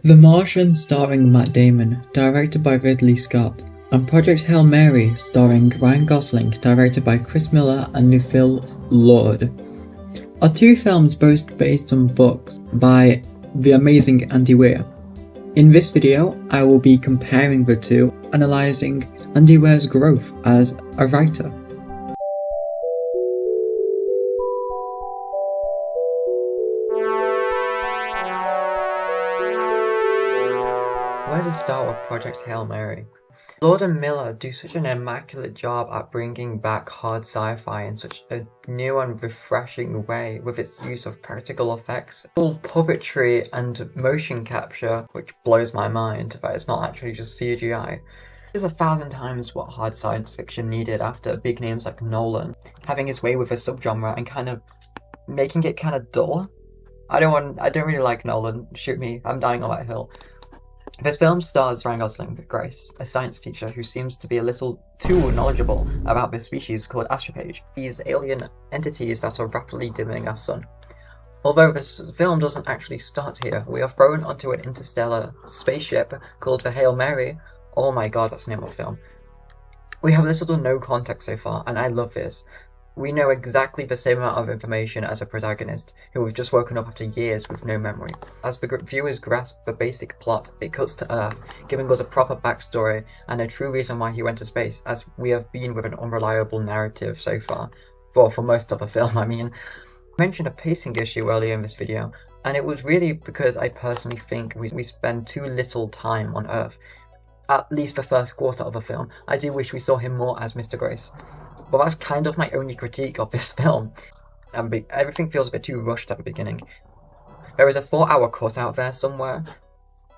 The Martian starring Matt Damon, directed by Ridley Scott, and Project Hail Mary starring Ryan Gosling, directed by Chris Miller and Phil Lord, are two films both based on books by the amazing Andy Weir. In this video, I will be comparing the two, analysing Andy Weir's growth as a writer. Where to start with Project Hail Mary? Lord and Miller do such an immaculate job at bringing back hard sci-fi in such a new and refreshing way with its use of practical effects, all puppetry and motion capture, which blows my mind that it's not actually just CGI. It is 1,000 times what hard science fiction needed after big names like Nolan having his way with a subgenre and kind of making it kind of dull. I don't really like Nolan, shoot me, I'm dying on that hill. This film stars Ryan Gosling, Grace, a science teacher who seems to be a little too knowledgeable about this species called astrophage, these alien entities that are rapidly dimming our sun. Although this film doesn't actually start here, we are thrown onto an interstellar spaceship called the Hail Mary. Oh my god, that's the name of the film. We have little to no context so far, and I love this. We know exactly the same amount of information as the protagonist, who has just woken up after years with no memory. As the viewers grasp the basic plot, it cuts to Earth, giving us a proper backstory and a true reason why he went to space, as we have been with an unreliable narrative so far. Well, for most of the film, I mean. I mentioned a pacing issue earlier in this video, and it was really because I personally think we spend too little time on Earth. At least the first quarter of the film. I do wish we saw him more as Mr. Grace. But that's kind of my only critique of this film. Everything feels a bit too rushed at the beginning. There is a 4-hour cut out there somewhere,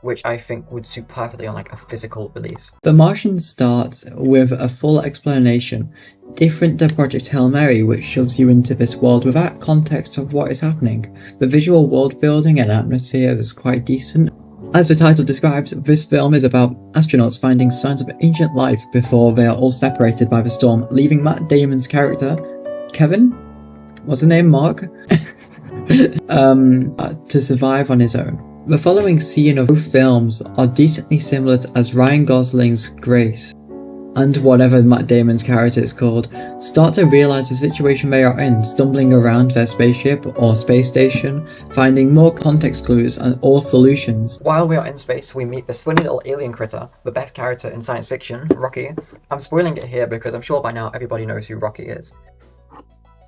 which I think would suit perfectly on like a physical release. The Martian starts with a full explanation, different to Project Hail Mary, which shoves you into this world without context of what is happening. The visual world building and atmosphere is quite decent. As the title describes, this film is about astronauts finding signs of ancient life before they are all separated by the storm, leaving Matt Damon's character, Kevin? What's the name? Mark? To survive on his own. The following scene of both films are decently similar as Ryan Gosling's Grace, and whatever Matt Damon's character is called, start to realise the situation they are in, stumbling around their spaceship or space station, finding more context clues or solutions. While we are in space, we meet this funny little alien critter, the best character in science fiction, Rocky. I'm spoiling it here because I'm sure by now everybody knows who Rocky is.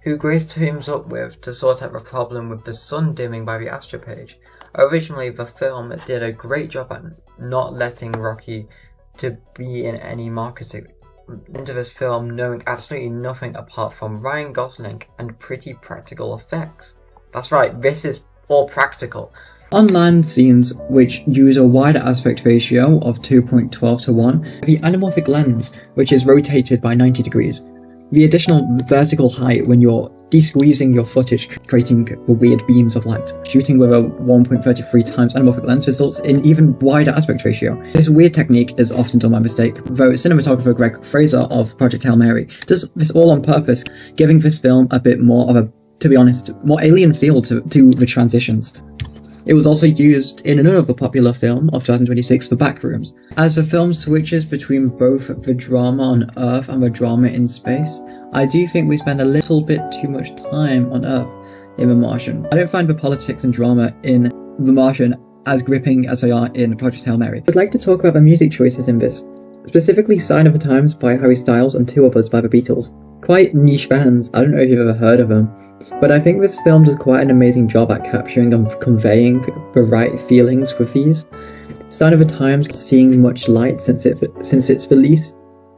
Who Grace teams up with to sort out the problem with the sun dimming by the astrophage. Originally, the film did a great job at not letting Rocky to be in any marketing into this film, knowing absolutely nothing apart from Ryan Gosling and pretty practical effects. That's right, this is all practical. On land scenes, which use a wider aspect ratio of 2.12 to 1, the anamorphic lens, which is rotated by 90 degrees. The additional vertical height when you're de-squeezing your footage, creating weird beams of light. Shooting with a 1.33 times anamorphic lens results in even wider aspect ratio. This weird technique is often done by mistake, though cinematographer Greg Fraser of Project Hail Mary does this all on purpose, giving this film a bit more of a, to be honest, more alien feel to the transitions. It was also used in another popular film of 2026, The Backrooms. As the film switches between both the drama on Earth and the drama in space, I do think we spend a little bit too much time on Earth in The Martian. I don't find the politics and drama in The Martian as gripping as they are in Project Hail Mary. I'd like to talk about the music choices in this, specifically Sign of the Times by Harry Styles and Two of Us by the Beatles. Quite niche bands, I don't know if you've ever heard of them, but I think this film does quite an amazing job at capturing and conveying the right feelings with these. Sign of the Times seeing much light since its release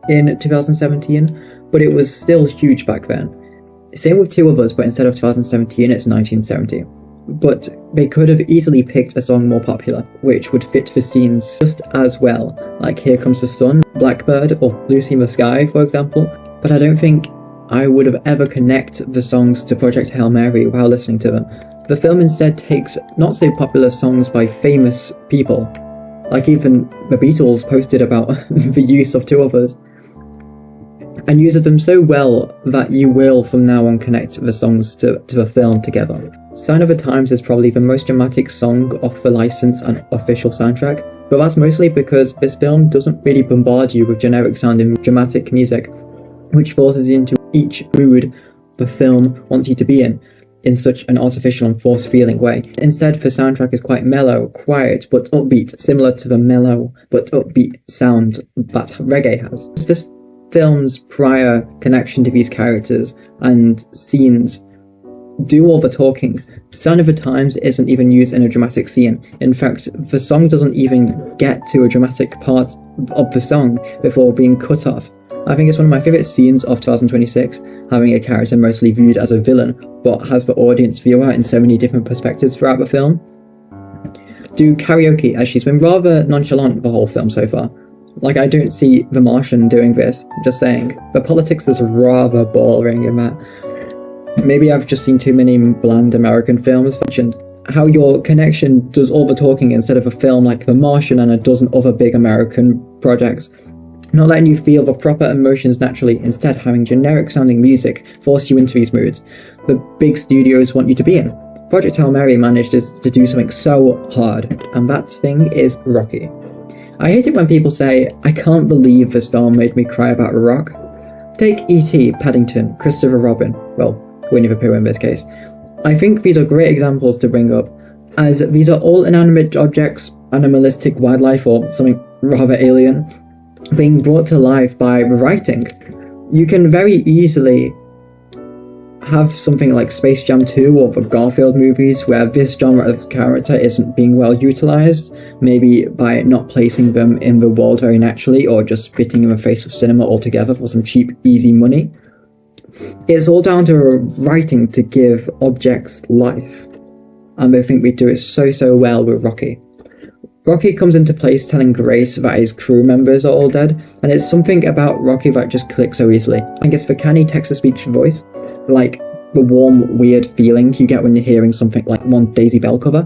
in 2017, but it was still huge back then. Same with Two of Us, but instead of 2017 it's 1970. But they could have easily picked a song more popular, which would fit the scenes just as well, like Here Comes the Sun, Blackbird, or Lucy in the Sky, for example. But I don't think I would have ever connected the songs to Project Hail Mary while listening to them. The film instead takes not so popular songs by famous people, like even the Beatles posted about the use of Two of Us, and uses them so well that you will from now on connect the songs to the film together. Sign of the Times is probably the most dramatic song off the license and official soundtrack, but that's mostly because this film doesn't really bombard you with generic sounding dramatic music, which forces you into each mood the film wants you to be in such an artificial and force-feeling way. Instead, the soundtrack is quite mellow, quiet, but upbeat, similar to the mellow but upbeat sound that reggae has. This film's prior connection to these characters and scenes do all the talking. Sign of the Times isn't even used in a dramatic scene. In fact, the song doesn't even get to a dramatic part of the song before being cut off. I think it's one of my favourite scenes of 2026, having a character mostly viewed as a villain, but has the audience viewer in so many different perspectives throughout the film. Do karaoke, as she's been rather nonchalant the whole film so far. Like, I don't see the Martian doing this, just saying. The politics is rather boring in that. Maybe I've just seen too many bland American films. Mentioned how your connection does all the talking instead of a film like The Martian and a dozen other big American projects. Not letting you feel the proper emotions naturally, instead having generic sounding music force you into these moods the big studios want you to be in. Project Hail Mary managed to do something so hard, and that thing is Rocky. I hate it when people say, I can't believe this film made me cry about a rock. Take E.T., Paddington, Christopher Robin, well, Winnie the Pooh in this case. I think these are great examples to bring up, as these are all inanimate objects, animalistic wildlife or something rather alien, being brought to life by writing. You can very easily have something like Space Jam 2 or the Garfield movies where this genre of character isn't being well utilised, maybe by not placing them in the world very naturally or just spitting in the face of cinema altogether for some cheap, easy money. It's all down to writing to give objects life, and I think we do it so well with Rocky. Rocky comes into place telling Grace that his crew members are all dead, and it's something about Rocky that just clicks so easily. I think it's the canny text-to-speech voice, like the warm, weird feeling you get when you're hearing something like one Daisy Bell cover.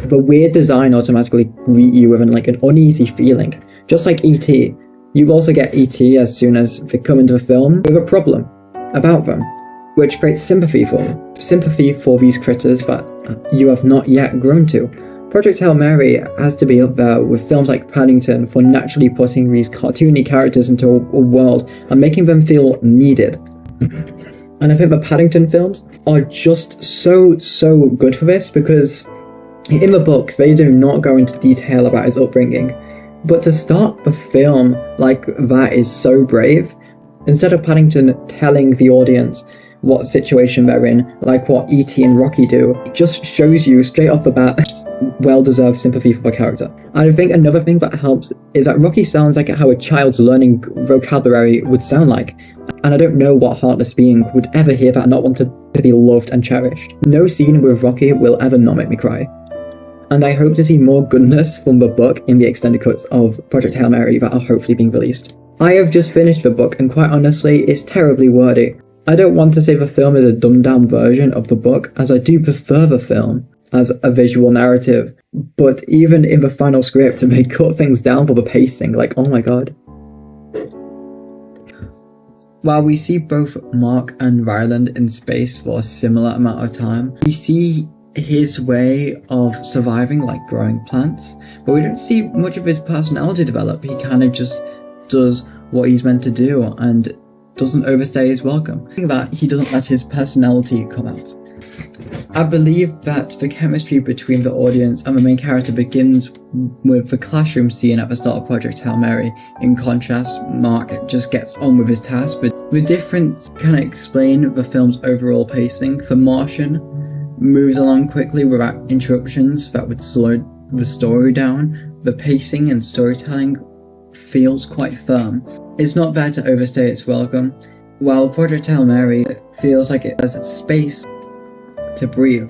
The weird design automatically greet you with an uneasy feeling. Just like E.T., you also get E.T. as soon as they come into the film with a problem about them, which creates sympathy for them. Sympathy for these critters that you have not yet grown to. Project Hail Mary has to be up there with films like Paddington for naturally putting these cartoony characters into a world and making them feel needed. And I think the Paddington films are just so good for this, because in the books they do not go into detail about his upbringing. But to start the film like that is so brave. Instead of Paddington telling the audience what situation they're in, like what E.T. and Rocky do, it just shows you straight off the bat well-deserved sympathy for the character. And I think another thing that helps is that Rocky sounds like how a child's learning vocabulary would sound like, and I don't know what heartless being would ever hear that and not want to be loved and cherished. No scene with Rocky will ever not make me cry. And I hope to see more goodness from the book in the extended cuts of Project Hail Mary that are hopefully being released. I have just finished the book, and quite honestly, it's terribly wordy. I don't want to say the film is a dumbed-down version of the book, as I do prefer the film as a visual narrative, but even in the final script, they cut things down for the pacing, like, oh my god. While we see both Mark and Ryland in space for a similar amount of time, we see his way of surviving, like growing plants, but we don't see much of his personality develop. He kind of just does what he's meant to do and doesn't overstay his welcome. I think that he doesn't let his personality come out. I believe that the chemistry between the audience and the main character begins with the classroom scene at the start of Project Hail Mary. In contrast, Mark just gets on with his task. But the difference can explain the film's overall pacing. The Martian moves along quickly without interruptions that would slow the story down. The pacing and storytelling feels quite firm. It's not there to overstay its welcome, while Project Hail Mary feels like it has space to breathe.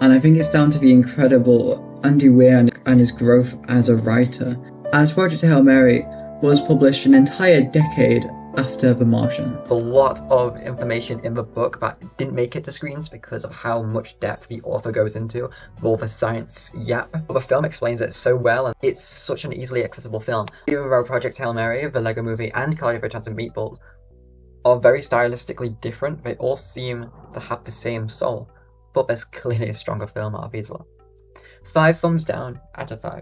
And I think it's down to the incredible Andy Weir and his growth as a writer, as Project Hail Mary was published an entire decade after The Martian. A lot of information in the book that didn't make it to screens because of how much depth the author goes into with all the science yap. The film explains it so well, and it's such an easily accessible film. Even though Project Hail Mary, the Lego Movie, and Carly Rae Jepsen Meatballs are very stylistically different, they all seem to have the same soul. but there's clearly a stronger film out of these lot. 5 thumbs down out of 5.